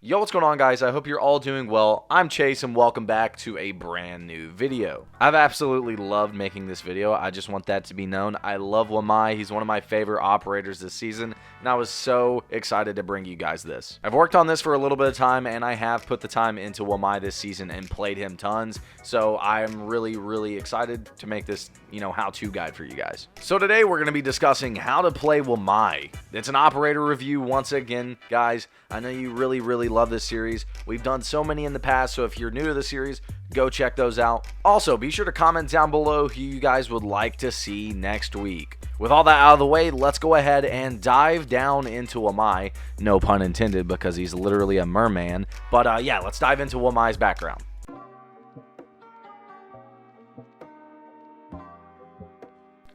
Yo, what's going on, guys? I hope you're all doing well. I'm Chase and welcome back to a brand new video. I've absolutely loved making this video. I just want that to be known. I love Wamai. He's one of my favorite operators this season, and I was so excited to bring you guys this. I've worked on this for a little bit of time, and I have put the time into Wamai this season and played him tons, so I'm really excited to make this, how-to guide for you guys. So today we're going to be discussing how to play Wamai. It's an operator review once again, guys. I know you really love this series. We've done so many in the past, so if you're new to the series, go check those out. Also, be sure to comment down below who you guys would like to see next week. With all that out of the way, let's go ahead and dive down into Wamai. No pun intended, because he's literally a merman. But yeah, let's dive into Wamai's background.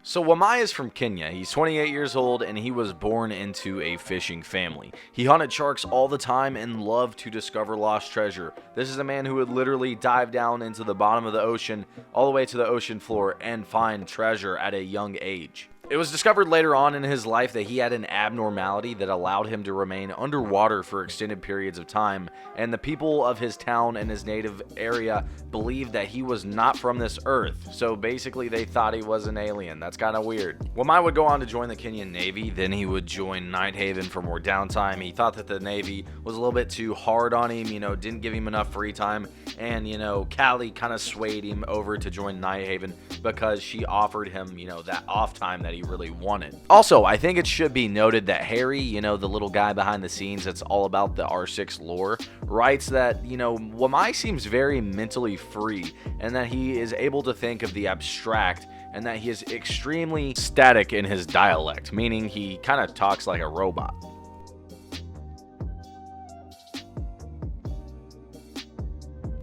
So Wamai is from Kenya. He's 28 years old and he was born into a fishing family. He hunted sharks all the time and loved to discover lost treasure. This is a man who would literally dive down into the bottom of the ocean, all the way to the ocean floor, and find treasure at a young age. It was discovered later on in his life that he had an abnormality that allowed him to remain underwater for extended periods of time, and the people of his town and his native area believed that he was not from this earth, so basically they thought he was an alien. That's kind of weird. Wamai would go on to join the Kenyan Navy, then he would join Night Haven for more downtime. He thought that the Navy was a little bit too hard on him, didn't give him enough free time, and Callie kind of swayed him over to join Night Haven because she offered him, that off time that he really wanted. Also, I think it should be noted that Harry, the little guy behind the scenes that's all about the R6 lore, writes that, Wamai seems very mentally free and that he is able to think of the abstract and that he is extremely static in his dialect, meaning he kind of talks like a robot.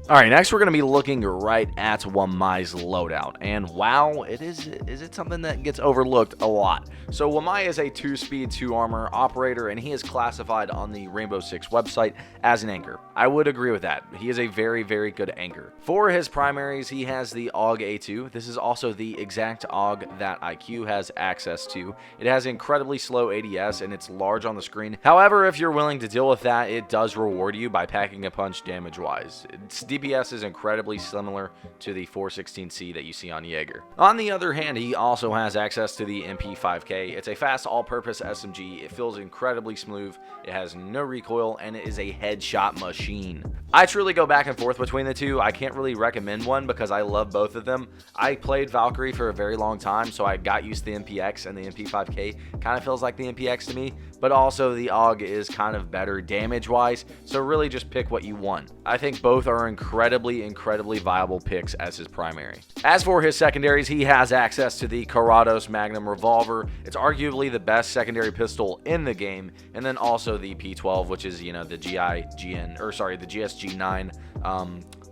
Alright, next we're going to be looking right at Wamai's loadout, and wow, is it something that gets overlooked a lot. So Wamai is a 2-speed, 2-armor operator, and he is classified on the Rainbow Six website as an anchor. I would agree with that. He is a very good anchor. For his primaries, he has the AUG A2. This is also the exact AUG that IQ has access to. It has incredibly slow ADS, and it's large on the screen. However, if you're willing to deal with that, it does reward you by packing a punch damage-wise. Its DPS is incredibly similar to the 416C that you see on Jaeger. On the other hand, he also has access to the MP5K. It's a fast all-purpose SMG. It feels incredibly smooth. It has no recoil, and it is a headshot machine. I truly go back and forth between the two. I can't really recommend one because I love both of them. I played Valkyrie for a very long time, so I got used to the MPX, and the MP5K kind of feels like the MPX to me, but also the AUG is kind of better damage-wise, so really just pick what you want. I think both are incredibly viable picks as his primary. As for his secondaries, he has access to the Karados Magnum Revolver. It's arguably the best secondary pistol in the game, and then also the P12, which is, the GSG9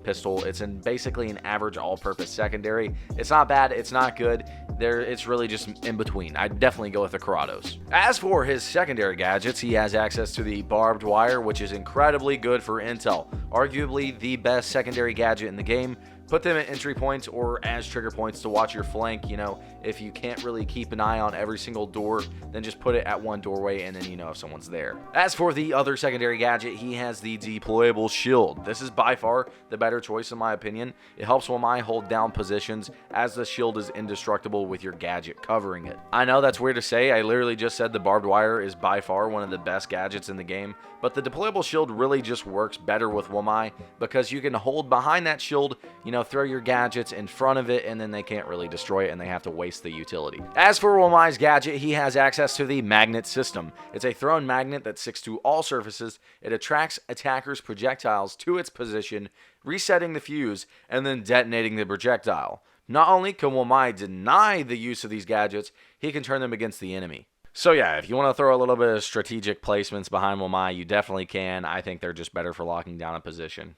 pistol. It's basically an average all-purpose secondary. It's not bad, it's not good. It's really just in between. I'd definitely go with the Karados. As for his secondary gadgets, he has access to the barbed wire, which is incredibly good for intel. Arguably the best secondary gadget in the game. Put them at entry points or as trigger points to watch your flank. If you can't really keep an eye on every single door, then just put it at one doorway and then if someone's there. As for the other secondary gadget, he has the deployable shield. This is by far the better choice in my opinion. It helps Wamai hold down positions as the shield is indestructible with your gadget covering it. I know that's weird to say. I literally just said the barbed wire is by far one of the best gadgets in the game, but the deployable shield really just works better with Wamai because you can hold behind that shield, throw your gadgets in front of it, and then they can't really destroy it and they have to waste the utility. As for Wamai's gadget, he has access to the magnet system. It's a thrown magnet that sticks to all surfaces. It attracts attackers' projectiles to its position, resetting the fuse, and then detonating the projectile. Not only can Wamai deny the use of these gadgets, he can turn them against the enemy. So yeah, if you want to throw a little bit of strategic placements behind Wamai, you definitely can. I think they're just better for locking down a position.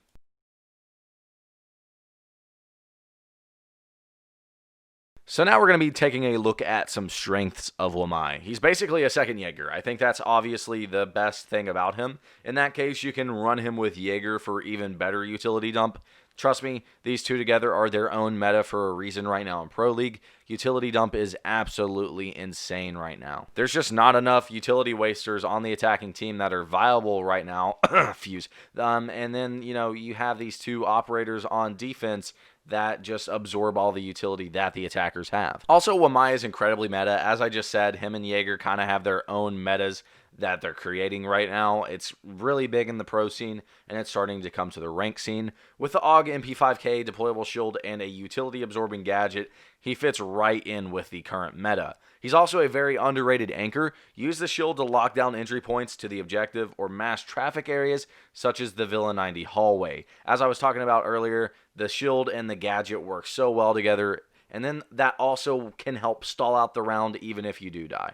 So now we're going to be taking a look at some strengths of Wamai. He's basically a second Jaeger. I think that's obviously the best thing about him. In that case, you can run him with Jaeger for even better utility dump. Trust me, these two together are their own meta for a reason right now in Pro League. Utility dump is absolutely insane right now. There's just not enough utility wasters on the attacking team that are viable right now. Fuse. And then, you have these two operators on defense that just absorb all the utility that the attackers have. Also, Wamai is incredibly meta. As I just said, him and Jaeger kind of have their own metas that they're creating right now. It's really big in the pro scene, and it's starting to come to the rank scene. With the AUG MP5K, deployable shield, and a utility-absorbing gadget, he fits right in with the current meta. He's also a very underrated anchor. Use the shield to lock down entry points to the objective or mass traffic areas, such as the Villa 90 hallway. As I was talking about earlier, the shield and the gadget work so well together, and then that also can help stall out the round even if you do die.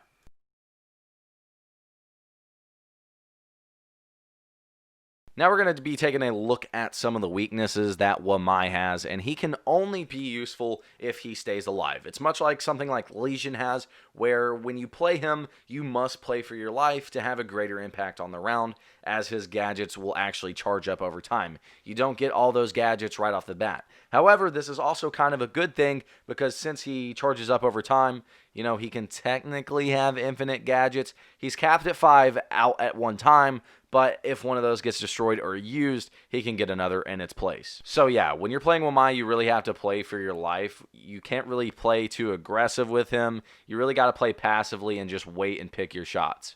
Now we're going to be taking a look at some of the weaknesses that Wamai has, and he can only be useful if he stays alive. It's much like something like Legion has, where when you play him, you must play for your life to have a greater impact on the round, as his gadgets will actually charge up over time. You don't get all those gadgets right off the bat. However, this is also kind of a good thing, because since he charges up over time, he can technically have infinite gadgets. He's capped at 5 out at one time, but if one of those gets destroyed or used, he can get another in its place. So yeah, when you're playing Wamai, you really have to play for your life. You can't really play too aggressive with him. You really got to play passively and just wait and pick your shots.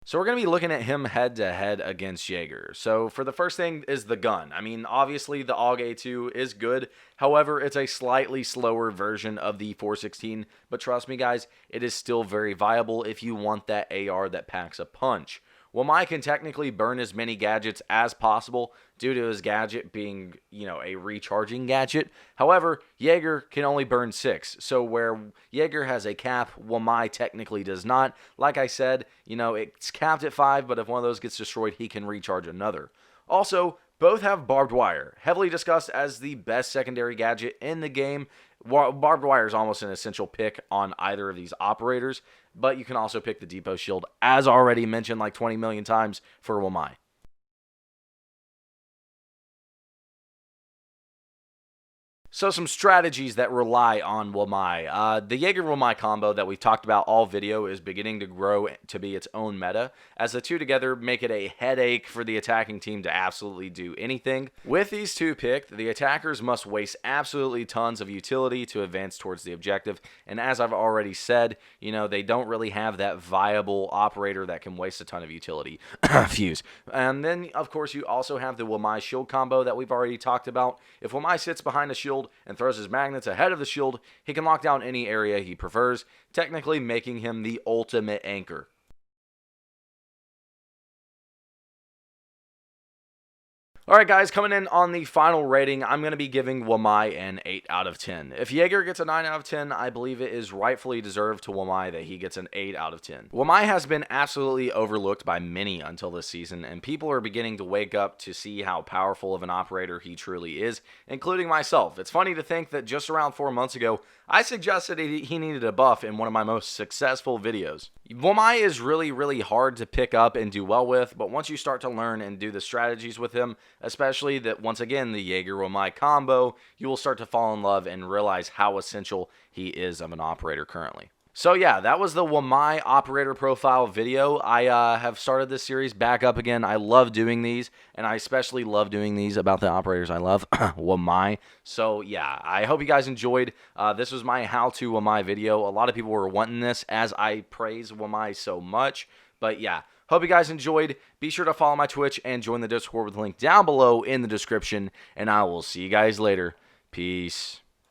So we're going to be looking at him head-to-head against Jaeger. So for the first thing is the gun. I mean, obviously the AUG A2 is good. However, it's a slightly slower version of the 416. But trust me, guys, it is still very viable if you want that AR that packs a punch. Wamai can technically burn as many gadgets as possible due to his gadget being, a recharging gadget. However, Jaeger can only burn 6. So where Jaeger has a cap, Wamai technically does not. Like I said, it's capped at 5, but if one of those gets destroyed, he can recharge another. Also, both have barbed wire, heavily discussed as the best secondary gadget in the game. Barbed wire is almost an essential pick on either of these operators, but you can also pick the depot shield, as already mentioned like 20 million times, for Wamai. So some strategies that rely on Wamai. The Jaeger-Wamai combo that we've talked about all video is beginning to grow to be its own meta, as the two together make it a headache for the attacking team to absolutely do anything. With these two picked, the attackers must waste absolutely tons of utility to advance towards the objective, and as I've already said, they don't really have that viable operator that can waste a ton of utility. Fuse. And then, of course, you also have the Wamai shield combo that we've already talked about. If Wamai sits behind a shield and throws his magnets ahead of the shield, he can lock down any area he prefers, technically making him the ultimate anchor. Alright guys, coming in on the final rating, I'm going to be giving Wamai an 8 out of 10. If Jaeger gets a 9 out of 10, I believe it is rightfully deserved to Wamai that he gets an 8 out of 10. Wamai has been absolutely overlooked by many until this season, and people are beginning to wake up to see how powerful of an operator he truly is, including myself. It's funny to think that just around 4 months ago, I suggested he needed a buff in one of my most successful videos. Wamai is really hard to pick up and do well with, but once you start to learn and do the strategies with him, especially that once again the Jaeger-Wamai combo, you will start to fall in love and realize how essential he is of an operator currently. So yeah, that was the Wamai operator profile video. I have started this series back up again. I love doing these, and I especially love doing these about the operators I love, Wamai. So yeah, I hope you guys enjoyed. This was my how-to Wamai video. A lot of people were wanting this as I praise Wamai so much. But yeah, hope you guys enjoyed. Be sure to follow my Twitch and join the Discord with the link down below in the description, and I will see you guys later. Peace.